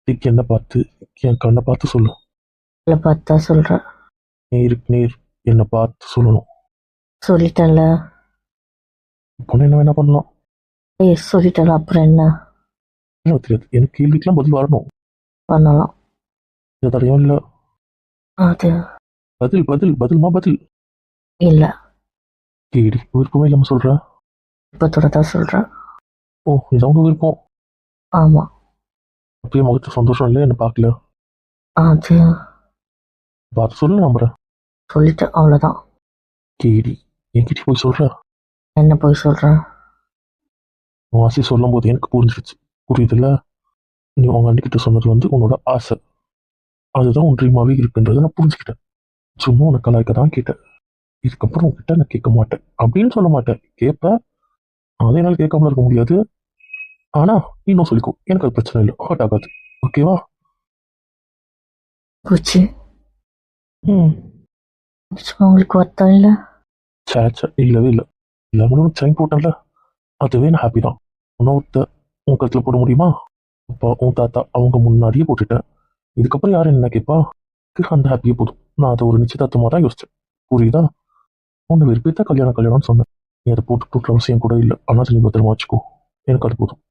என்ன பார்த்து, என் கண்ணை பார்த்து சொல்லு. இல்லை பார்த்தா சொல்கிறேன். நேருக்கு நேர் என்னை பார்த்து சொல்லணும். சொல்லிட்டேன்ல. பொண்ணு என்ன வேணா பண்ணலாம். சொல்லிட்டேன்ல, அப்புறம் என்ன என்ன தெரியாது, எனக்கு கேள்விக்கெல்லாம் பதில் வரணும். பண்ணலாம்? இது தடையும் இல்லை. அது பதில் பதில் பதில்மா பதில். இல்லை, கேடி விருப்பமே இல்லாமல் சொல்கிற. விருப்பத்தோட தான் சொல்கிறேன். ஓ, இதான் உங்க விருப்பம். ஆமாம். அப்பயே முகத்து சந்தோஷம் இல்லை, என்ன பார்க்கல. அது பார்த்து சொல்லு, நம்புறேன். சொல்லிட்டேன், அவ்வளோதான். கேடி என்கிட்ட போய் சொல்கிற. என்ன போய் சொல்கிறேன்? உன் ஆசை சொல்லும் போது எனக்கு புரிஞ்சிருச்சு. புரியுதுல்ல? நீ உங்க அண்ணிக்கிட்ட சொன்னது உன்னோட ஆசை. அதுதான் உன் ட்ரீமாவே இருக்குன்றதை நான் புரிஞ்சுக்கிட்டேன். சும்மா உனக்கு கலாய்க்க தான் கேட்டேன். இதுக்கப்புறம் உங்ககிட்ட நான் கேட்க மாட்டேன் அப்படின்னு சொல்ல மாட்டேன், கேட்பேன். அதே நாள் கேட்காமல இருக்க முடியாது. ஆனா இன்னும் சொல்லிக்கோ, எனக்கு அது பிரச்சனை இல்லை, ஹர்ட் ஆகாது. ஓகேவா? பூச்சி. ம். உங்களுக்கு வருத்தம் இல்லை? சேச்சா, இல்லவே இல்லை. எல்லாமே சைன் போட்டேன்ல, அதுவே நான் ஹாப்பி தான். உன்னொருத்த உன் கருத்தில் போட முடியுமா? அப்பா உன் தாத்தா அவங்க முன்னாடியே போட்டுட்டேன். இதுக்கப்புறம் யாரும் என்ன கேட்பா? அந்த ஹாப்பியே போதும். நான் அதை ஒரு நிச்சயதார்த்தமாக தான் யோசிச்சேன். புரியுதா? உன்னை விருப்பத்தா கல்யாணம்னு சொன்னேன். நீ அதை போட்டு அவசியம் கூட இல்லை. ஆனால் நீ பத்திரமா வச்சுக்கோ, எனக்கு அது போதும்.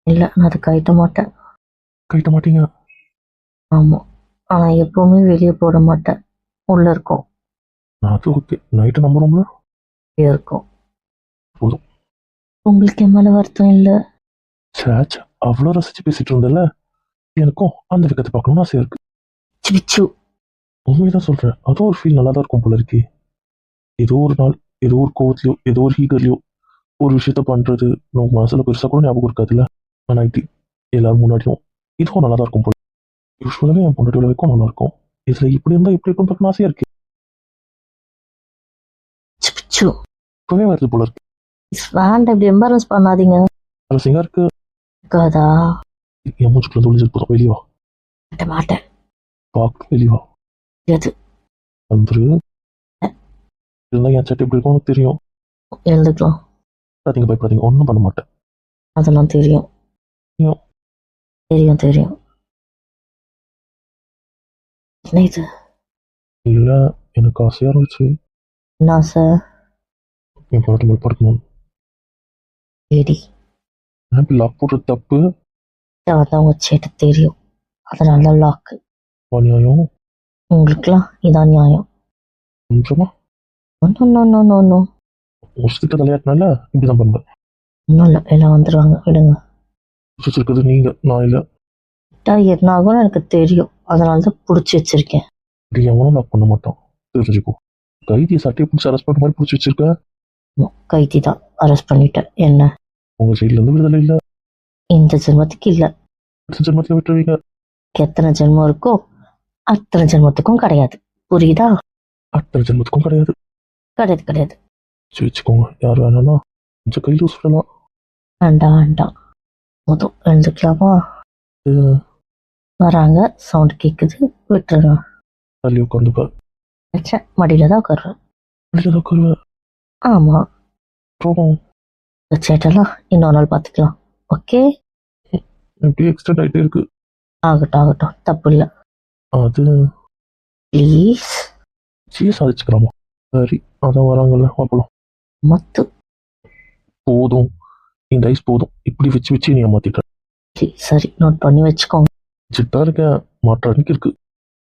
இல்லை, நான் அதை கட்ட மாட்டேன். கட்ட மாட்டீங்க? ஆமாம், ஆனால் எப்பவுமே வெளியே போட மாட்டேன், உள்ளே இருக்கும். நான் அது ஓகே, நைட்டு நம்புறோம்ல. இருக்கும். போதும். உங்களுக்கு என் மேலே வருத்தம் இல்லை? சேச்சா, அவ்வளோ ரசிச்சு பேசிட்டு இருந்தல, எனக்கும் அந்த விக்கத்தை பார்க்கணும்னு ஆசையா இருக்கு. பிச்சு. உண்மைதான் சொல்றேன், அதுவும் ஒரு ஃபீல் நல்லா தான் இருக்கும் போல இருக்கு. ஏதோ ஒரு நாள், ஏதோ ஒரு கோவத்திலையோ, ஏதோ ஒரு ஹீகர்லையோ ஒரு விஷயத்த பண்றது நம்ம மனசுல பெருசா கூட ஞாபகம் இருக்காதுல்ல. ஆனால் இது எல்லாரும் முன்னாடியும் இதுவும் நல்லா தான் இருக்கும் போல. யூஸ்வலாகவே என் பொண்டாட்டி வரைக்கும் நல்லா இருக்கும். இதுல இப்படி இருந்தா இப்படி இருக்கும் பார்க்கணும் ஆசையா இருக்கு. பிச்சு. இப்பவே வருது போல இருக்கு. வேண்டாம், இப்படி எம்பாரன்ஸ் பண்ணாதீங்க. அரசிங்கா இருக்கு. இருக்காதா? என் மூச்சுக்குள்ள தொழில் போதும், வெளியே வா. மாட்டேன். பார்க்க வெளியே வா. எது வந்துரு. இருந்தா என் சட்டை எப்படி இருக்கும் உனக்கு தெரியும். எழுந்துக்கலாம். பயப்படாதீங்க, ஒன்றும் பண்ண மாட்டேன். அதெல்லாம் தெரியும். தெரியும் தெரியும். என்ன இது? இல்ல, எனக்கு ஆசையா இருந்துச்சு. என்ன ஆசை? என் படத்து மேல் படுக்கணும். ஏடி, இப்படி லாக் போடுறது தப்பு. அதான் உங்க சேட்டை தெரியும், அதனால லாக்கு. நியாயம் உங்களுக்குலாம் இதான் நியாயம். கொஞ்சமா வருஷத்துக்கு தலையாட்டினால இப்படிதான் பண்ணுவேன். இன்னும் இல்லை, எல்லாம் வந்துடுவாங்க, விடுங்க. வச்சிருக்கிறது நீங்க, நான் இல்லை. என்ன ஆகும்னு எனக்கு தெரியும், அதனால தான் பிடிச்சி வச்சிருக்கேன். இப்படி எவனும் லாக் பண்ண மாட்டான், தெரிஞ்சுக்கோ. கைதியை சட்டையை பிடிச்சி அரெஸ்ட் பண்ணுற மாதிரி பிடிச்சி வச்சிருக்க. கைதி தான், அரெஸ்ட் பண்ணிட்டேன். என்ன உங்க சைட்ல இருந்து விடுதலை இல்லை? இந்த ஜென்மத்துக்கு இல்லை, அடுத்த ஜென்மத்தில் விட்டுருவீங்க. எத்தனை ஜென்மம் இருக்கோ அத்தனை ஜென்மத்துக்கும் கிடையாது, புரியுதா? அத்தனை ஜென்மத்துக்கும் கிடையாது. கிடையாது கிடையாது. வச்சுக்கோங்க, யார் வேணாலும் கொஞ்சம் கையில் சொல்லலாம். வேண்டாம் போதும், எழுந்துக்கலாமா? வராங்க, சவுண்ட் கேட்குது, விட்டுருங்க. தள்ளி உட்காந்துப்பா. மடியில தான் உட்காருவேன். மடியில தான் உட்காருவேன்? ஆமா. போகும். சேட்டெல்லாம் இன்னொரு நாள் பார்த்துக்கலாம், ஓகே? எப்படி எக்ஸ்டெண்ட் ஆகிட்டே இருக்கு. ஆகட்டும், தப்பு இல்லை. அது ப்ளீஸ். சாதிச்சுக்கலாமா? சரி, அதான் வராங்கல்ல, பார்க்கலாம். மத்து போதும், இந்த ஐஸ் போதும். இப்படி வச்சு நீ ஏமாத்திட்ட. சரி, நோட் பண்ணி வச்சுக்கோங்க. சிட்டா இருக்கேன், மாற்றானிக்கு இருக்கு.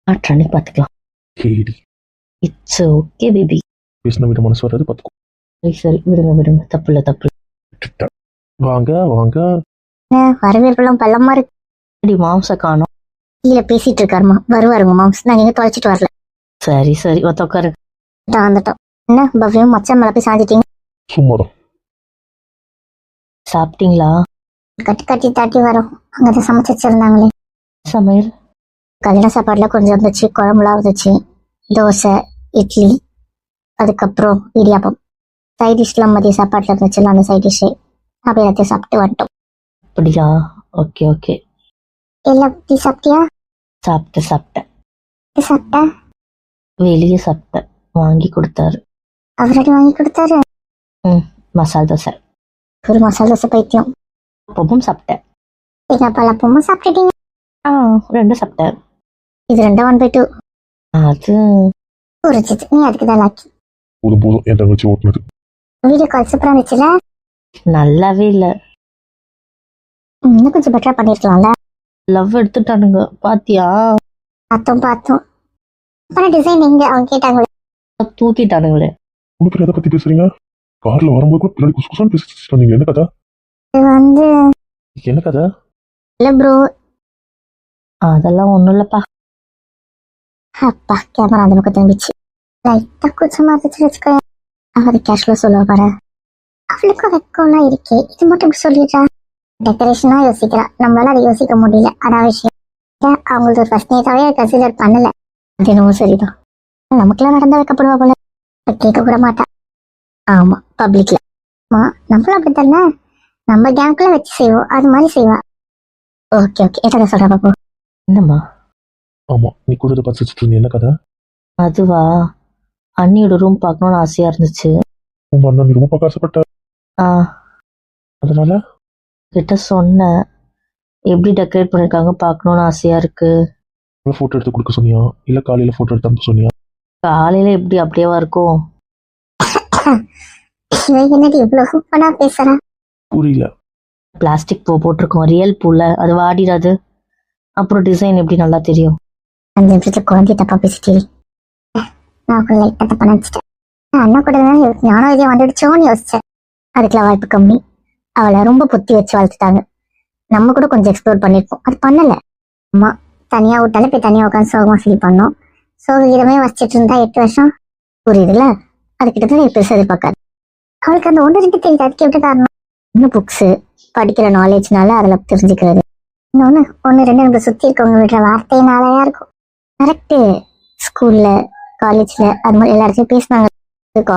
மாற்றானிக்கு பார்த்துக்கலாம். கேடி, இட்ஸ் ஓகே பேபி. பேசின விட மனசு வராது, பார்த்துக்கோ. சரி, விடுங்க, தப்பு இல்லை. வாங்க வரவேற்பெல்லாம் பள்ளமா இருக்கு. மாம்ச காணோம். கீழே பேசிட்டு இருக்காருமா, வருவாருங்க மாம்ஸ். நாங்க எங்க தொலைச்சிட்டு வரல. சரி உட்காரு. வந்துட்டோம். என்ன பவ்யம், மச்சான் மேல போய் சாஞ்சிட்டீங்க? சும்மாதான். சாப்பிட்டீங்களா? கட்டி தாட்டி வரோம். அங்கதான் சமைச்சு வச்சிருந்தாங்களே. சமையல் கல்யாண சாப்பாடுல கொஞ்சம் இருந்துச்சு, குழம்புலாம் இருந்துச்சு, தோசை, இட்லி, அதுக்கப்புறம் இடியாப்பம். சைட் டிஷ்லாம் மதிய சாப்பாட்டுல இருந்துச்சுல, அந்த சைட் டிஷ்ஷே அப்படி எல்லாத்தையும் சாப்பிட்டு வந்துட்டோம். அப்படியா? ஓகே. எல்லாம் டீ சாப்பிட்டியா? சாப்பிட்டேன். சாப்பிட்டா? வெளியே சாப்பிட்டேன், வாங்கி கொடுத்தாரு. அவரடி வாங்கி கொடுத்தாரு? மசால் தோசை. ஒரு மசால் தோசை பைத்தியம். அப்பவும் சாப்பிட்டேன். எங்க அப்பா அப்பவும் சாப்பிட்டுட்டீங்க? ஆ 2 சாப்பிட்டேன். இது 2 1/2. அது புரிஞ்சுது, நீ அதுக்கு தான் லாக்கி. போதும் போதும் என் தங்கச்சி ஓட்டுனது. வீடியோ கால் சூப்பரா இருந்துச்சுல. நல்லாவே இல்லை. இன்னும் கொஞ்சம் பெட்டரா பண்ணிருக்கலாம்ல. லவ் எடுத்துட்டானுங்க பாத்தியா? பார்த்தோம். அப்புறம் டிசைன் எங்க அவங்க கேட்டாங்களே. தூக்கிட்டானுங்களே. உனக்கு எதை பத்தி பேசுறீங்க? கார்ல வரும்போது கூட பின்னாடி குசு குசான்னு பேசிட்டு வந்தீங்க. என்ன கதை? இது வந்து என்ன கதை? இல்ல ப்ரோ. அதெல்லாம் ஒண்ணும் இல்லப்பா. அப்பா கேமரா அந்த பக்கம் திரும்பிச்சு. லைட்டா கூச்சமா இருந்துச்சு வச்சுக்கோ. அவரு கேஷ்ல சொல்லுவா பாரு. அவளுக்கும் வெக்கம்லாம் இருக்கே, இது மட்டும் இப்படி சொல்லிடுறா. டெக்கரேஷனா யோசிக்கிறா, நம்மளால அதை யோசிக்க முடியல. அதான் விஷயம். அவங்களுக்கு ஒரு ஃபர்ஸ்ட் நைட்டாவே கன்சிடர் பண்ணல. அது என்னவோ சரிதான். நமக்குலாம் நடந்தா வைக்கப்படுவா போல. கேட்க கூட மாட்டா. ஆமா, பப்ளிக்ல. நம்மளும் அப்படித்தானே, நம்ம கேங்க்ல வச்சு செய்வோம், அது மாதிரி செய்வா. ஓகே எதை சொல்ற பாப்போம். என்னம்மா? ஆமா, நீ கூட பார்த்து வச்சுட்டு இருந்தீங்க. என்ன கதை? அதுவா, அண்ணியோட ரூம் பார்க்கணும்னு ஆசையா இருந்துச்சு. உங்க அண்ணன் நீ ரொம்ப பார்க்க ஆசைப்பட்ட. ஆ அதனால கிட்ட சொன்னேன், எப்படி டெக்கரேட் பண்ணிருக்காங்க பார்க்கணும்னு ஆசையா இருக்கு. போட்டோ எடுத்து கொடுக்க சொன்னியா, இல்ல காலையில போட்டோ எடுத்து அனுப்ப சொன்னியா? காலையில எப்படி அப்படியேவா இருக்கும்? என்னடி இவ்வளவு சூப்பரா பேசுறா. புரியல. பிளாஸ்டிக் பூ போட்டிருக்கோம், ரியல் பூல, அது வாடிடாது. அப்புறம் டிசைன் எப்படி நல்லா தெரியும். 5 நிமிஷத்துல குழந்தைய தப்பா பேசிட்டே. நான் கூட லைட்டா தப்பா நினைச்சிட்டேன். அண்ணா கூட தான் ஞானம் இதே வந்துடுச்சோன்னு யோசிச்சேன். அதுக்கெல்லாம் வாய்ப்பு கம்மி. அவளை ரொம்ப புத்தி வச்சு வளர்த்துட்டாங்க. நம்ம கூட கொஞ்சம் எக்ஸ்ப்ளோர் பண்ணிருப்போம், அது பண்ணல. அம்மா தனியா விட்டாலே போய் தனியா உட்காந்து சோகமா ஃபீல் பண்ணோம். சோக கீதமே வச்சிட்டு இருந்தா 8 வருஷம் புரியுதுல்ல. அது கிட்டத்தட்ட நீ பெருசா எதிர்பார்க்காது. அவளுக்கு அந்த 1 2 தெரியுது. அதுக்கு எப்படி காரணம்? இன்னும் புக்ஸ் படிக்கிற நாலேஜ்னால அதுல தெரிஞ்சுக்கிறது. இன்னொன்னு 1 2 நம்ம சுத்தி இருக்கவங்க விடுற வார்த்தையினாலயா இருக்கும். கரெக்டு. ஸ்கூல்ல காலேஜ்ல அது மாதிரி எல்லா இடத்துலயும் பேசினாங்க.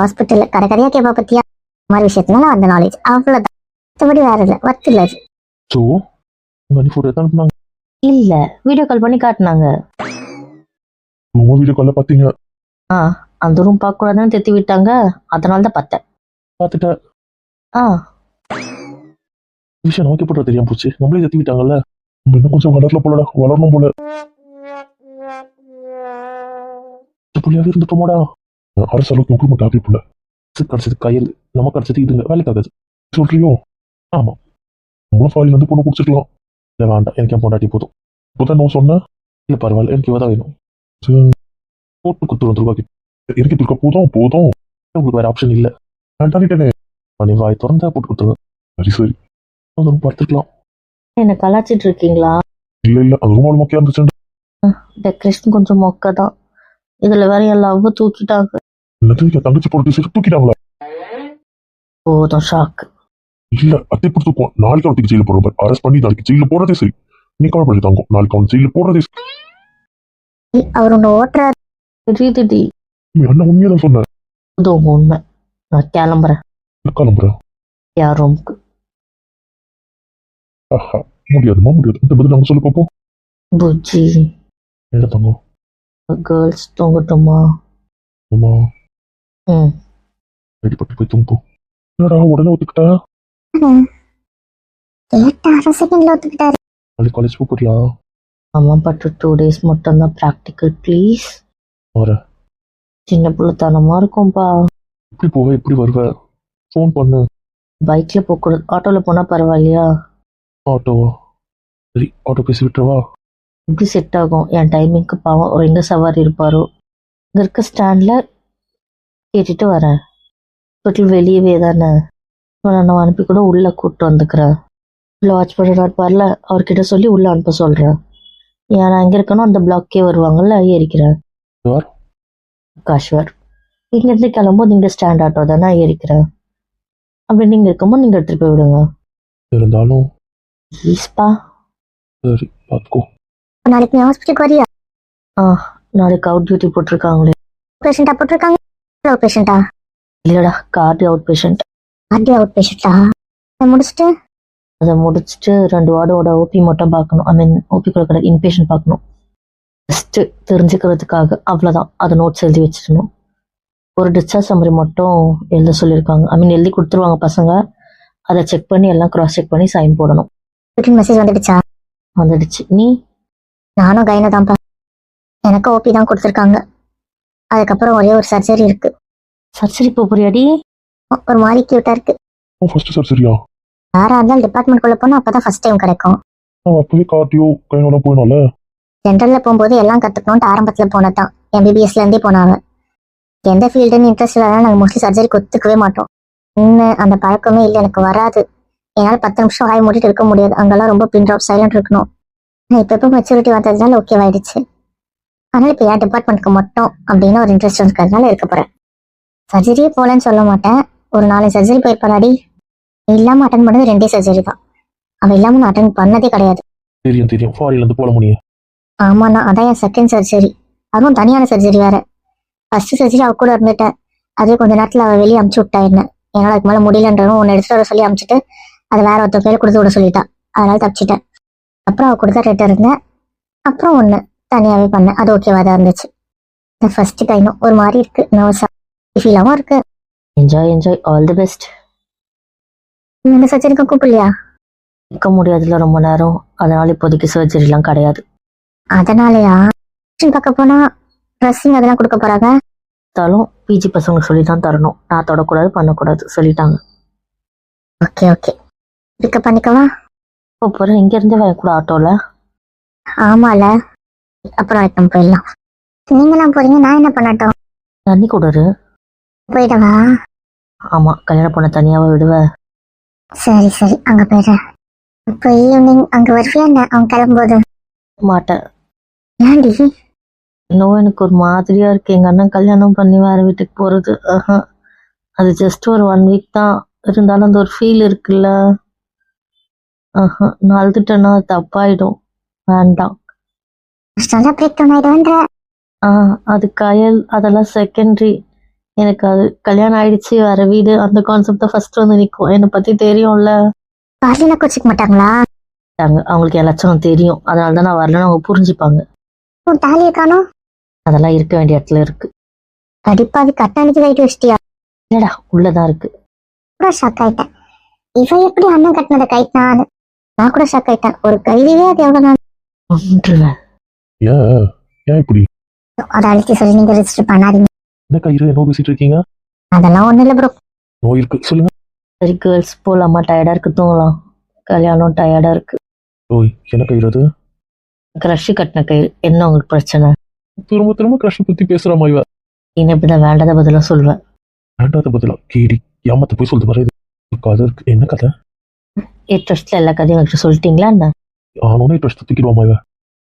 ஹாஸ்பிட்டல்ல கடையா கேப்பா பத்தியா இந்த மாதிரி விஷயத்தினால அந்த நாலேஜ் அவ்வளவுதான். மற்றபடி வேற இல்லை, ஒர்த் இல்லை அது. ஸோ உங்க அண்ணி போட்டோ எடுத்து அனுப்புனாங்க. இல்ல, வீடியோ கால் பண்ணி காட்டினாங்க. உங்க வீடியோ கால்ல பாத்தீங்க? ஆ அந்த ரூம் பார்க்க கூடாதுன்னு தெத்தி விட்டாங்க, அதனால தான் பார்த்தேன். பார்த்துட்ட ஆ விஷயம் நமக்கு போட்டோ தெரியாம போச்சு. நம்மளே தத்தி விட்டாங்கல்ல. நம்ம இன்னும் கொஞ்சம் போலடா, வளரணும் போல. புள்ளியாவே இருந்துட்டோமோடா. அரசு அளவுக்கு குடும்ப காப்பி புள்ள கிடைச்சது கையில், நம்ம கிடைச்சது இதுங்க வேலைக்காகாது சொல்றியோ? ஆமா, நம்மளும் ஃபாலில் வந்து பொண்ணு குடிச்சிக்கலாம். இல்லை வேண்டாம், எனக்கு என் பொண்டாட்டி போதும். இப்போதான் நான் சொன்னேன். இல்லை பரவாயில்ல, எனக்கு இவதான் வேணும். போட்டு குத்து வந்துருவாக்கி. எனக்கு இருக்க போதும் உங்களுக்கு வேற ஆப்ஷன் இல்லை. வேண்டானே நீ வாய் திறந்தா போட்டு கொடுத்துருவேன். சரி அது பார்த்துக்கலாம். என்ன கலாச்சிட்டு இருக்கீங்களா? இல்ல அது ரொம்ப மொக்கையா இருந்துச்சு. டெக்கரேஷன் கொஞ்சம் மொக்க தான். இதுல வேற என் லவ் தூக்கிட்டாங்க. என்னது, என் தங்கச்சி போட்டு தூக்கிட்டாங்களா? போதும் ஷாக். இல்ல அத்தை போட்டு தூக்குவோம். நாளைக்கு அவனுக்கு ஜெயில போடுறோம். அரெஸ்ட் பண்ணி நாளைக்கு ஜெயில போடுறதே சரி. நீ கவலைப்படி தாங்க, நாளைக்கு அவன் ஜெயில போடுறதே சரி. அவர் ஒன்று ஓட்டுறாரு. தெரியுதுடி. அண்ணன் உண்மையதான் சொன்னேன். போதும் உண்மை. நான் கிளம்புறேன். கிளம்புறேன். யார் ரூமுக்கு? முடியாதுமா, முடியாது. இந்த பதில் நாங்க சொல்லி பார்ப்போம். புஜ்ஜி என்ன தங்கம்? கேர்ள்ஸ் தூங்கட்டுமா? ஆமா, ம் ரெடி பட்டு போய் தூங்கும். என்னடா உடனே ஒத்துக்கிட்டா? கேட்ட 1/2 செகண்ட்ல ஒத்துக்கிட்டாரு. நாளைக்கு காலேஜ் போறியா? ஆமா, பட் 2 days மட்டும் தான் ப்ராக்டிக்கல் ப்ளீஸ். வரேன். சின்ன பிள்ளைத்தனமா இருக்கும்பா. எப்படி போவ, எப்படி வருவ? ஃபோன் பண்ணு. பைக்ல போகக்கூடாது, ஆட்டோல போனா பரவாயில்லையா? ஆட்டோவா? சரி, ஆட்டோ பேசி விட்டுறவா? எப்படி செட் ஆகும்? என் டைமிங்க்கு பாவம் ஒரு எங்க சவாரி இருப்பாரோ. இங்க இருக்க ஸ்டாண்ட்ல கேட்டுட்டு வரேன். ஹாஸ்பிட்டல் வெளியவே தானே. நான் அனுப்பி கூட உள்ள கூப்பிட்டு வந்துக்கிறேன். உள்ள வாட்ச் பண்ணுறாரு இருப்பார்ல, அவர்கிட்ட சொல்லி உள்ள அனுப்ப சொல்றேன். ஏன் நான் எங்க இருக்கணும் அந்த பிளாக்கே வருவாங்கல்ல, ஏறிக்கிறேன். யார்? காஷ்வர். இங்கேருந்து கிளம்பும்போது நீங்க ஸ்டாண்ட் ஆட்டோ தானே, ஏறிக்கிறேன். அப்படி நீங்க இருக்கும்போது நீங்க எடுத்துட்டு போய் விடுங்க. இருந்தாலும் ப்ளீஸ்ப்பா. சரி பார்த்துக்கோ. நாளைக்கு நீ ஹாஸ்பிட்டலுக்கு வரியா? ஆ நாளைக்கு அவுட் டியூட்டி போட்டிருக்காங்களே. பேஷண்டா போட்டிருக்காங்க. அவுட் பேஷண்டா? இல்லடா, cardio out patient. Cardio out பேஷண்டா? முடிச்சுட்டு அதை முடிச்சுட்டு 2 வார்டோட ஓபி மட்டும் பார்க்கணும். ஐ மீன் ஓபி கூட இன்பேஷண்ட் பார்க்கணும். ஜஸ்ட் தெரிஞ்சுக்கிறதுக்காக, அவ்வளோதான். அதை நோட்ஸ் எழுதி வச்சிடணும். ஒரு டிஸ்சார்ஜ் சம்மரி மட்டும் எழுத சொல்லியிருக்காங்க. ஐ மீன் எழுதி கொடுத்துருவாங்க பசங்க. அதை செக் பண்ணி எல்லாம் கிராஸ் செக் பண்ணி சைன் போடணும். மெசேஜ் வந்துடுச்சா? வந்துடுச்சு. நீ நானும் கைன தான்ப்பா. எனக்கு ஓபி தான் கொடுத்துருக்காங்க. அதுக்கப்புறம் ஒரே ஒரு சர்ஜரி இருக்கு. சர்ஜரி போறியாடி? ஒரு மாதிரி கியூட்டா இருக்கு. ஃபர்ஸ்ட் சர்ஜரியா? யாரா இருந்தாலும் டிபார்ட்மெண்ட்குள்ள போனா அப்பதான் ஃபர்ஸ்ட் டைம் கிடைக்கும். அப்பவே கார்டியோ கைனோட போயினால ஜென்ரல்ல போகும்போது எல்லாம் கத்துக்கணும்ட்டு ஆரம்பத்துல போனதான். MBBSல இருந்தே போனாங்க. எந்த ஃபீல்டுன்னு இன்ட்ரெஸ்ட் இல்லாத நாங்கள் மோஸ்ட்லி சர்ஜரிக்கு ஒத்துக்கவே மாட்டோம். இன்னும் அந்த பழக்கமே இல்லை, எனக்கு வராது. என்னால் 10 நிமிஷம் வாய் மூடிட்டு இருக்க முடியாது. அங்கெல்லாம் ரொம்ப பின் ட்ராப் சைலண்ட் இருக்கணும். இப்போ மெச்சூரிட்டி வந்ததுனால ஓகேவாயிடுச்சு. அதனால இப்போ என் டிபார்ட்மெண்ட்க்கு மட்டும் அப்படின்னு ஒரு இன்ட்ரெஸ்ட் இருக்கிறதுனால இருக்க போறேன். சர்ஜரியே போகலன்னு சொல்ல மாட்டேன். ஒரு 4 சர்ஜரி போயிருப்பாடி. இல்லாம அட்டன் பண்ணது 2 சர்ஜரி தான். அவன் இல்லாம நான் அட்டன் பண்ணதே கிடையாது. தெரியும் ஃபாரின்ல இருந்து போல முடியும். ஆமாண்ணா, அதான் என் செகண்ட் சர்ஜரி. அதுவும் தனியான சர்ஜரி வேற. ஃபர்ஸ்ட் சர்ஜரி அவ கூட இருந்துட்டேன். அதே கொஞ்ச நேரத்துல அவ வெளியே அமுச்சு விட்டா என்ன. என்னால் அதுக்கு மேலே முடியலன்றதும் ஒன்று எடுத்துட்டு வர சொல்லி அமுச்சுட்டு அதை வேற ஒருத்தர் கையில் கொடுத்து விட சொல்லிட்டா. அதனால தப்பிச்சிட்டேன். அப்புறம் அவ கொடுத்தா ரெட்டு இருந்தேன். அப்புறம் ஒன்று தனியாகவே பண்ணேன். அது ஓகேவா தான் இருந்துச்சு. இந்த ஃபர்ஸ்ட் கைனும் ஒரு மாதிரி இருக்கு, நர்வஸா ஃபீலாகவும் இருக்கு. Enjoy all the best. இந்த சர்ஜரிக்கும் கூப்பிடலையா? இருக்க முடியாதுல ரொம்ப நேரம், அதனால இப்போதைக்கு சர்ஜரிலாம் கிடையாது. அதனாலயா? பார்க்க போனா ட்ரெஸ்ஸிங் அதெல்லாம் கொடுக்க போறாங்க. இருந்தாலும் பிஜி பசங்களுக்கு சொல்லி தான் தரணும். நான் தொடக்கூடாது பண்ணக்கூடாது சொல்லிட்டாங்க. ஓகே பிக்கப் பண்ணிக்கவா? போகிறேன் இங்கேருந்தே வர கூட ஆட்டோவில். ஆமால, அப்புறம் நம்ம போயிடலாம். நீங்களாம் போறீங்க, நான் என்ன பண்ணட்டும்? தண்ணி கூடரு. போயிடவா? ஆமாம், கல்யாணம் பண்ண தனியாகவே விடுவேன். சரி அங்க போயிடுறேன். இப்போ ஈவினிங் அங்க வருவியா என்ன? அவங்க கிளம்பும்போது. மாட்டேன். ஏன்டி? இன்னும் எனக்கு ஒரு மாதிரியா இருக்கு எங்கள் அண்ணன் கல்யாணம் பண்ணி வேற வீட்டுக்கு போகிறது. அது ஜஸ்ட் ஒரு 1 வீக் தான். இருந்தாலும் அந்த ஒரு ஃபீல் இருக்குல்ல. நான் அழுதுட்டேன்னா அது தப்பாயிடும். வேண்டாம். பிரேக் டவுன் ஆயிடுவேன்ற. அது கயல் அதெல்லாம் செகண்டரி. எனக்கு அது கல்யாணம் ஆயிடுச்சு வேற வீடு அந்த கான்செப்ட் தான் ஃபர்ஸ்ட் வந்து நிற்கும். என்னை பற்றி தெரியும்ல. வரலாம் கோச்சிக்க மாட்டாங்களா? அவங்களுக்கு என் லட்சணம் தெரியும். அதனால தான் நான் வரலன்னு அவங்க புரிஞ்சுப்பாங்க. தாலியை காணும். அதெல்லாம் இருக்க வேண்டிய இடத்துல இருக்கு. கண்டிப்பா அது கட்டாணிக்கு கைட்டு வச்சிட்டியா? இல்லடா, உள்ளதான் இருக்கு. கூட ஷாக் ஆயிட்டேன். இவ எப்படி அண்ணன் கட்டினதை கைட்டான்னு நான் கூட ஷாக் ஆயிட்டேன். ஒரு கைதிவே அது எவ்வளவு நான் ஒன்றுவேன். ஏன் இப்படி அதை அழுத்தி சொல்லி நீங்க ரெஜிஸ்டர் பண்ணாதீங்க. என்ன கயிறு என்ன பேசிட்டு இருக்கீங்க? அதெல்லாம் ஒண்ணு இல்ல ப்ரோ. நோய் இருக்கு சொல்லுங்க. சரி கேர்ள்ஸ் போலாமா? டயர்டா இருக்கு, தூங்கலாம். கல்யாணம் டயர்டா இருக்கு. ஓய் என்ன கயிறு அது? க்ரஷ் கட்டின கயிறு. என்ன உங்களுக்கு பிரச்சனை? திரும்ப கிரஷ் பத்தி பேசுற மாதிரி இன்னும் இப்படிதான் வேண்டாத பதிலாக சொல்வேன். வேண்டாத பதிலா கேடி ஏமாத்த போய் சொல்லிட்டு வர. இது கதை இருக்கு. என்ன கதை? 8 வருஷத்துல எல்லா கதையும் என்கிட்ட சொல்லிட்டீங்களா என்ன? ஆனோன்னு 8 வருஷத்தை தூக்கிடுவாமா இவ?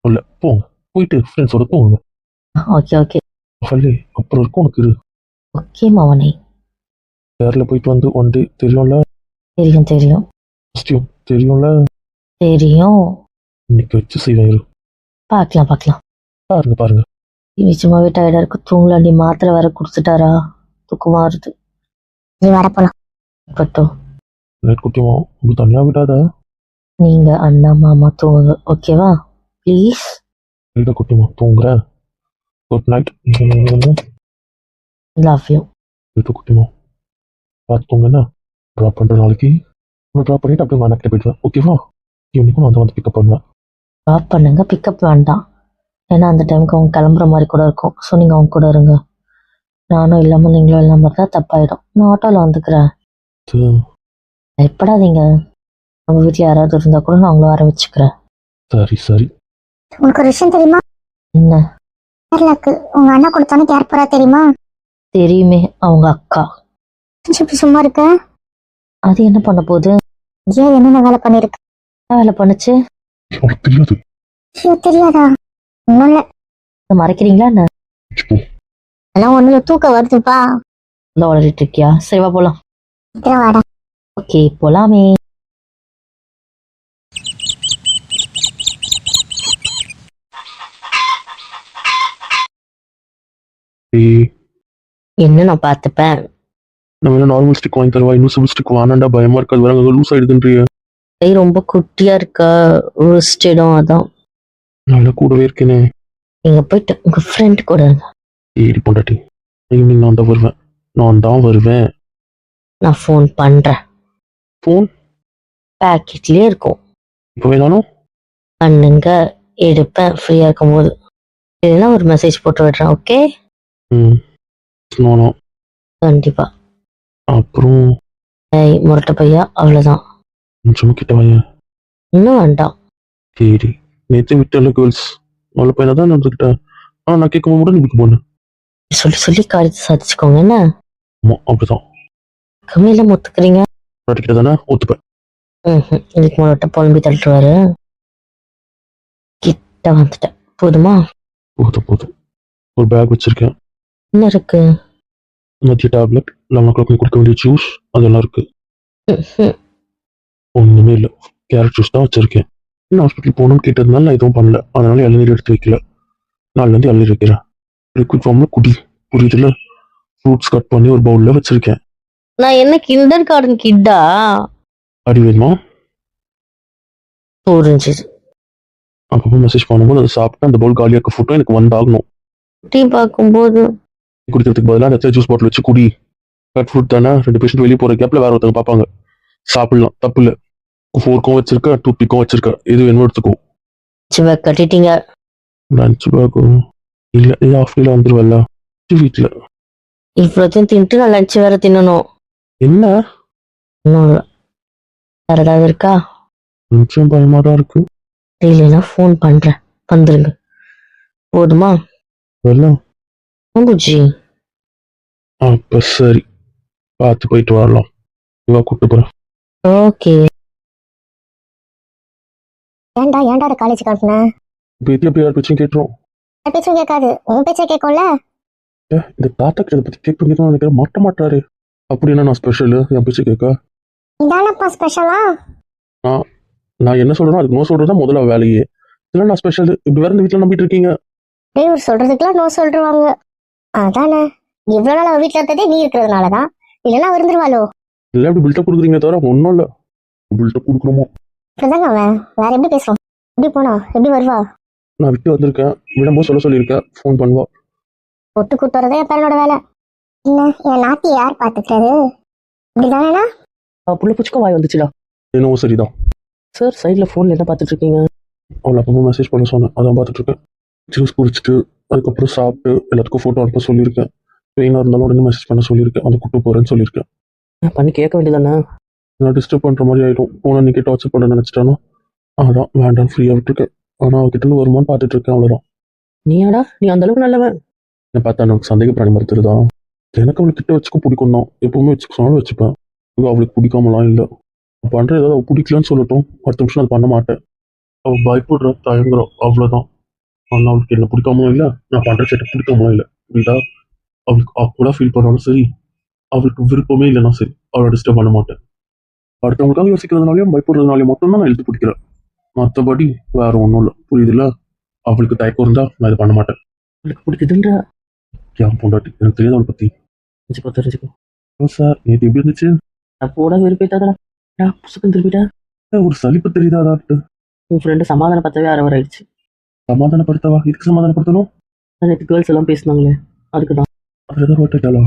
இல்ல போங்க, போயிட்டு ஃப்ரெண்ட்ஸோட தூங்குங்க. ஓகே சொல்லி அப்புறம் இருக்கும் உனக்கு இரு. ஓகே மவனே. கேரளா போயிட்டு வந்து 1 டே தெரியும்ல. தெரியும் காஸ்டியூம் தெரியும்ல. தெரியும். இன்னைக்கு வச்சு செய்வேன் இரு. பார்க்கலாம். பாருங்க. நிச்சயமாவே டயர்டா இருக்கு, தூங்கலாண்டி. மாத்திரை வேற குடுத்துட்டாரா? தூக்கமா வருது. நீ வரப்போலாம். பட்டும் நைட் குட்டியுமா உங்களுக்கு தனியா விடாத. நீங்க அண்ணா மாமா தூங்குங்க, ஓகேவா? ப்ளீஸ். வீட குட்டியுமா தூங்குறேன். Good night. Love you. வீட்டு குட்டியுமா பார்த்து தூங்குன்னா ட்ராப் பண்ற நாளைக்கு ட்ராப் பண்ணிட்டு அப்படியே அண்ணா கிட்ட போயிடுவேன். ஓகேவா? ஈவினிங்கும் நான் வந்து பிக்கப் பண்ணுவேன். ட்ராப் பண்ணுங்க, பிக்கப் வேண்டாம். ஏன்னா அந்த டைமுக்கு அவங்க கிளம்புற மாதிரி கூட இருக்கும். ஸோ நீங்கள் அவங்க கூட இருங்க. நானும் இல்லாமல் நீங்களும் இல்லாமல் இருந்தால் தப்பாயிடும். நான் ஆட்டோவில் வந்துக்கிறேன். எப்படாதீங்க. நம்ம வீட்டில் யாராவது இருந்தால் கூட நான் அவங்கள வர வச்சுக்கிறேன். சரி. உங்களுக்கு ஒரு விஷயம் தெரியுமா? என்ன? கேரளாக்கு உங்க அண்ணா கொடுத்தானே யார் போறா தெரியுமா? தெரியுமே, அவங்க அக்கா. சும்மா இருக்க. அது என்ன பண்ண போகுது? ஏன் என்னென்ன வேலை பண்ணிருக்கு? வேலை பண்ணுச்சு. தெரியாது. தெரியாதா? ஒன்றும் இல்லை. மறைக்கிறீங்களா என்ன? அதெல்லாம் ஒன்றும் இல்லை, தூக்கம் வருதுப்பா. வளரிட்டு இருக்கியா? சரிவா போலாம். வாடா. ஓகே போலாமே. என்ன நான் பார்த்துப்பேன். நம்ம என்ன நார்மல் ஸ்டிக் வாங்கி தருவா? இன்னும் சிபிள் ஸ்டிக் வானாண்டா பயமா இருக்காது. வர அங்கே லூஸ் ஆயிடுதுன்றிய. ரொம்ப குட்டியா இருக்கா இடம், அதான். நான் கூடவே இருக்கேனே. நீங்க போயிட்டு உங்க ஃப்ரெண்ட் கூட ஏடி பொண்டாட்டி. ஈவினிங் நான் தான் வருவேன். நான் ஃபோன் பண்றேன். ஃபோன் பேக்கெட்லயே இருக்கும். இப்போ வேணாலும் பண்ணுங்க. எடுப்பேன் ஃப்ரீயாக இருக்கும்போது. இல்லைன்னா ஒரு மெசேஜ் போட்டு விடுறேன். ஓகே, ம் நோ. கண்டிப்பா. அப்புறம் ஏய் முரட்டை பையா, அவ்வளோதான். கொஞ்சம் கிட்ட வாங்க. இன்னும் வேண்டாம். சரி, நேற்று விட்டல கேர்ள்ஸ் நல்ல பையனாக தான் நடந்துக்கிட்டேன். நான் கேட்கும் போது நீ போனேன். சொல்லி சொல்லி காரியத்தை சாதிச்சுக்கோங்க என்ன. ஆமாம் அப்படிதான். கம்மியெல்லாம் ஒத்துக்கிறீங்க. கிட்ட தானே ஒத்துப்பேன். இதுக்கு முன்னாடி புலம்பி தள்ளுவாரு. கிட்ட வந்துட்டேன். போதுமா? போதும். ஒரு பேக் வச்சிருக்கேன். என்ன இருக்கு? மதிய டேப்லெட், 11 o'clock கொடுக்க வேண்டிய ஜூஸ் அதெல்லாம் இருக்கு. ம்ஹும். ஒன்றுமே இல்லை, கேரட் ஜூஸ் தான் வச்சிருக்கேன். இன்னும் ஹாஸ்பிட்டல் போகணும்னு கேட்டதுனால நான் எதுவும் பண்ணல, அதனால இளநீர் எடுத்து வைக்கல. நாலுலேருந்து இளநீர் வைக்கிறேன். லிக்விட் ஃபார்மில் குடி, புரியுதுல? ஃப்ரூட்ஸ் கட் பண்ணி ஒரு பவுலில் வச்சிருக்கேன். நான் என்ன கிண்டர் கார்டன் கிட்டா? அடி வேணுமா? புரிஞ்சுது. அப்பப்போ மெசேஜ் பண்ணும்போது அதை சாப்பிட்டு அந்த பவுல் காலியாக்க ஃபுட்டும் எனக்கு வந்தாகணும். டீ பார்க்கும்போது குடிக்கிறதுக்கு பதிலாக அந்த இடத்துல ஜூஸ் பாட்டில் வச்சு குடி. கட் ஃப்ரூட் தானே, 2 பேஷண்ட் வெளியே போகிற கேப்பில் வேற ஒருத்தவங்க பார்ப்பாங்க. சாப்பிடலாம், தப்பு இல்லை. ஃபோர்க்கும் வச்சிருக்க, டூத்பிக்கும் வச்சிருக்க, எது வேணுமோ எடுத்துக்கோ. கட்டிட்டீங்க. லஞ்ச் பேக்கும் இல்லை, இது ஆஃப்டர்ல வந்துருவல்ல வீட்டில். இவ்வளோத்தையும் தின்ட்டு நான் லஞ்ச் வேற தின்னணும். என்ன இன்னும் இல்லை. வேற ஏதாவது இருக்கா? கொஞ்சம் பயமாக தான் இருக்கு. இல்லைன்னா ஃபோன் பண்றேன், வந்துருங்க. போதுமா? வரலாம். பூஜி, அப்போ சரி, பார்த்து போயிட்டு வரலாம். இவா கூப்பிட்டு போகிறேன். ஓகே. ஏன்டா அதை காலேஜ் அனுப்புன? இப்போ எத்தி அப்படி யார் பேச்சும் கேட்டுரும். என் பேச்சும் கேட்காது, உன் பேச்சை கேட்கும்ல. இந்த தாத்தா கிட்ட இதை பற்றி கேட்பீங்கன்னு நினைக்கிறேன், மாட்ட மாட்டாரு. அப்படின்னா நான் ஸ்பெஷலு என் பேச்சு கேட்க? இதானப்பா ஸ்பெஷலா? நான் என்ன சொல்றேனோ அதுக்கு நோ சொல்றது தான் முதல்ல வேலையே. இல்லை நான் ஸ்பெஷல் இப்படி வேற இந்த வீட்டில் நம்பிட்டு இருக்கீங்க. இவர் சொல்றதுக்குலாம் நோ சொல்றாங்க. அதானே, இவ்வளவு நாள் அவ வீட்டுல இருந்ததே நீ இருக்கிறதுனாலதான். இல்லைன்னா அவர் இருந்துருவாளோ? இல்லை இப்படி பில்டப் கொடுக்குறீங்க தவிர ஒன்றும் இல்லை. பில்டப் கொடுக்குறோமோ? அப்படிதாங்க அவன் வேற எப்படி பேசுறான்? எப்படி போனா எப்படி வருவா? நான் விட்டு வந்திருக்கேன், விடும்போது சொல்லியிருக்கேன், ஃபோன் பண்ணுவா. ஒட்டு கூட்டு வரதே என் பையனோட வேலை. என்ன என் நாட்டியை யார் பாத்துக்கிறது? இப்படிதானேண்ணா? புள்ள பூச்சிக்கும் வாய் வந்துச்சுடா. என்னவோ சரிதான். சார் சைடில் ஃபோனில் என்ன பார்த்துட்டு இருக்கீங்க? அவளை அப்பப்போ மெசேஜ் பண்ண சொன்னேன், அதான் பார்த்துட்டு இருக்கேன். ஜூஸ் குடிச்சிட்டு அதுக்கப்புறம் சாப்பிட்டு எல்லாத்துக்கும் ஃபோட்டோ அனுப்ப சொல்லியிருக்கேன். பெயினாக இருந்தாலும் உடனே மெசேஜ் பண்ண சொல்லியிருக்கேன், அதை கூட்டு போகிறேன்னு சொல்லியிருக்கேன். பண்ணி கேட்க வேண்டியதானே? நான் டிஸ்டர்ப் பண்ணுற மாதிரி ஆகிடும், ஃபோனை நீ டார்ச்சர் பண்ண நினச்சிட்டானோ அதான் வேண்டாம் ஃப்ரீயாக விட்டுருக்கேன். ஆனால் அவகிட்ட வருமானு பார்த்துட்டு இருக்கேன், அவ்வளோதான். நீயாடா, நீ அந்த அளவுக்கு நல்லவன். என்னை பார்த்தா எனக்கு சந்தேக பிராணி மறுத்துருதான். எனக்கு அவளுக்கு கிட்ட வச்சுக்க பிடிக்கும் தான், எப்பவுமே வச்சுக்க சொன்னாலும் வச்சுப்பேன். அவளுக்கு பிடிக்காமலாம் இல்லை, பண்ணுற ஏதாவது அவள் பிடிக்கலன்னு சொல்லட்டும், 10 நிமிஷம் அது பண்ண மாட்டேன். அவள் பயப்படுற தயங்குறோம், அவ்வளோதான். ஆனால் அவளுக்கு என்ன பிடிக்காமலும் இல்லை, நான் பண்ணுற சேட்டை பிடிக்காமலும் இல்லை, புரியுதா? அவளுக்கு அப்போலாம் ஃபீல் பண்ணாலும் சரி, அவளுக்கு விருப்பமே இல்லைன்னா சரி, அவளை டிஸ்டர்ப் பண்ண மாட்டேன். அடுத்தவங்களுக்காக யோசிக்கிறதுனாலையும் பயப்படுறதுனாலையும் மட்டும்தான் நான் எழுத்து பிடிக்கிறேன். மற்றபடி வேற ஒன்றும் இல்லை, புரியுதுல்ல? அவளுக்கு தயக்கம் இருந்தா நான் இது பண்ண மாட்டேன். அவளுக்கு பிடிக்குதுன்ற ஏன் பொண்டாட்டி எனக்கு தெரியாது அவளை பற்றி. தெரிஞ்சுக்கோ சார் நேற்று எப்படி இருந்துச்சு? போட விருப்பிட்டாதடா, புசுக்குன்னு திருப்பிட்டா. ஒரு சலிப்பு தெரியுதா அதாட்டு? உன் ஃப்ரெண்டு சமாதானப்படுத்தவே அரை ஆயிடுச்சு. சமாதானப்படுத்தவா? இதுக்கு சமாதானப்படுத்தணும்? நேற்று கேர்ள்ஸ் எல்லாம் பேசினாங்களே, அதுக்கு தான். அது ஏதாவது விட்டுட்டாளா?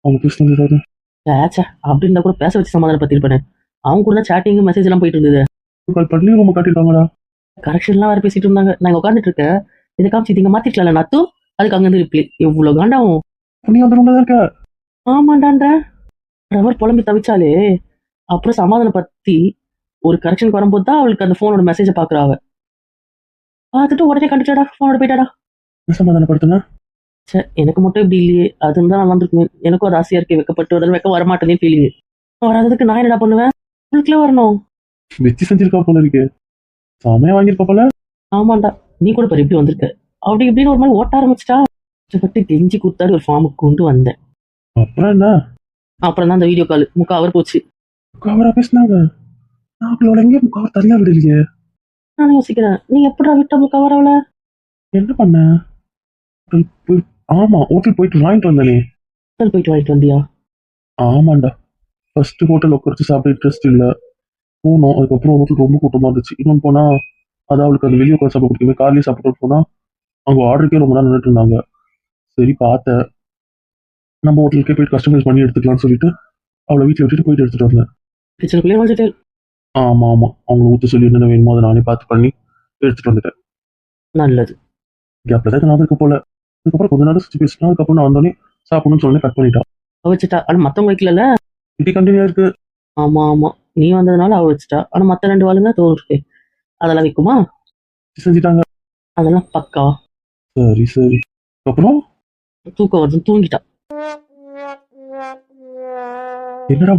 அவங்க பேசினது ஏதாவது? ஏச்சா, அப்படி இருந்தா கூட பேச வச்சு சமாதானப்படுத்திருப்பேன். அவங்க கூட தான் சேட்டிங் மெசேஜ் எல்லாம் போயிட்டு இருந்தது. கால் பண்ணி ரொம்ப காட்டியிருக்காங்களா? கரெக்ஷன்லாம் வேற பேசிட்டு இருந்தாங்க. நான் உட்காந்துட்டு இருக்கேன், இதை காமிச்சு இங்க மாத்திக்கல நத்து. அதுக்கு அங்கிருந்து ரிப்ளை, எவ்வளவு காண்டாவும். நீ அந்த ரூம்ல தான் இருக்க? ஆமாண்டான்ற அவர் புலம்பி தவிச்சாலே, அப்புறம் சமாதானப்படுத்தி ஒரு கரெக்ஷனுக்கு வரும்போது தான் அவளுக்கு அந்த போனோட மெசேஜை பாக்குறா. அவ பார்த்துட்டு உடனே கண்டுச்சாடா, போனோட போயிட்டாடா. சமாதானப்படுத்தினா? சரி, எனக்கு மட்டும் இப்படி இல்லையே, அது இருந்தா நல்லா இருந்திருக்குமே. எனக்கும் அது ஆசையா இருக்கு, வைக்கப்பட்டு உடனே வைக்க வரமாட்டேனே ஃபீலிங். வராததுக்கு நான் என்னடா பண்ணுவேன்? உங்களுக்குள்ளே வரணும். வெச்சி செஞ்சிருக்கா போல இருக்கு, சமையா வாங்கியிருப்பா போல. ஆமாண்டா, நீ கூட பாரு இப்படி வந்திருக்க. அப்படி இப்படின்னு ஒரு மாதிரி ஓட்ட ஆரம்பிச்சிட்டா. கஷ்டப்பட்டு கெஞ்சி கூத்தாடி ஒரு ஃபார்முக்கு கொண்டு வந்தேன். அப்புறம் என்ன? அப்புறம் தான் அந்த வீடியோ கால் முக்காவர் போச்சு. முக்காவரா பேசினாங்க? நான் அவளோட எங்கேயும் முக்காவர் தனியா விடலையே. நானும் யோசிக்கிறேன், நீ எப்படா விட்ட முக்காவர் அவளை? என்ன பண்ண? ஆமா, ஹோட்டல் போயிட்டு வாங்கிட்டு வந்தனே. ஹோட்டல் போயிட்டு வாங்கிட்டு வந்தியா? ஆமாண்டா, ஃபர்ஸ்ட் ஹோட்டல் உட்காந்து சாப்பிட இன்ட்ரெஸ்ட் இல்லை, போனோம். அதுக்கப்புறம் ஹோட்டல் ரொம்ப கூட்டமா இருந்துச்சு. இன்னொன்று போனா அதான் அவளுக்கு அந்த வெளியே உட்காந்து சாப்பிட பிடிக்குமே, காலையிலே சாப்பிட்டு போனா அவங்க ஆர்டருக்கே ரொம்ப நேரம் நின்றுட்டு இருந்தாங்க. சரி பார்த்தேன், நம்ம ஹோட்டலுக்கே போயிட்டு கஸ்டமைஸ் பண்ணி எடுத்துக்கலாம்னு சொல்லிட்டு அவளை வீட்டில் விட்டுட்டு போயிட்டு எடுத்துட்டு வந்தேன். கிச்சனுக்குள்ளே வந்துட்டு. ஆமா, அவங்களை ஊற்ற சொல்லி என்னென்ன வேணுமோ அதை நானே பார்த்து பண்ணி எடுத்துட்டு வந்துட்டேன். நல்லது. கேப்ல தான் நான் இருக்க போல. அதுக்கப்புறம் கொஞ்ச நேரம் சுற்றி பேசினா அதுக்கப்புறம் நான் வந்தோடனே சாப்பிடணும்னு சொல்லி கட் பண்ணிட்டான். அவ வச்சுட்டா. ஆனா மத்தவங்க வைக்கல. இப்படி கண்டினியூ இருக்கு. ஆமா ஆமா, நீ வந்ததுனால அவ வச்சுட்டா. ஆனா மத்த 2 வாளுங்க தோறு இருக்கு, அதெல்லாம் வைக்குமா? செஞ்சுட்டாங்க. அதெல்லாம் பக்கா. சரி சரி. அப்புறம் தூக்கம் வருது, தூங்கிட்டா. என்னடா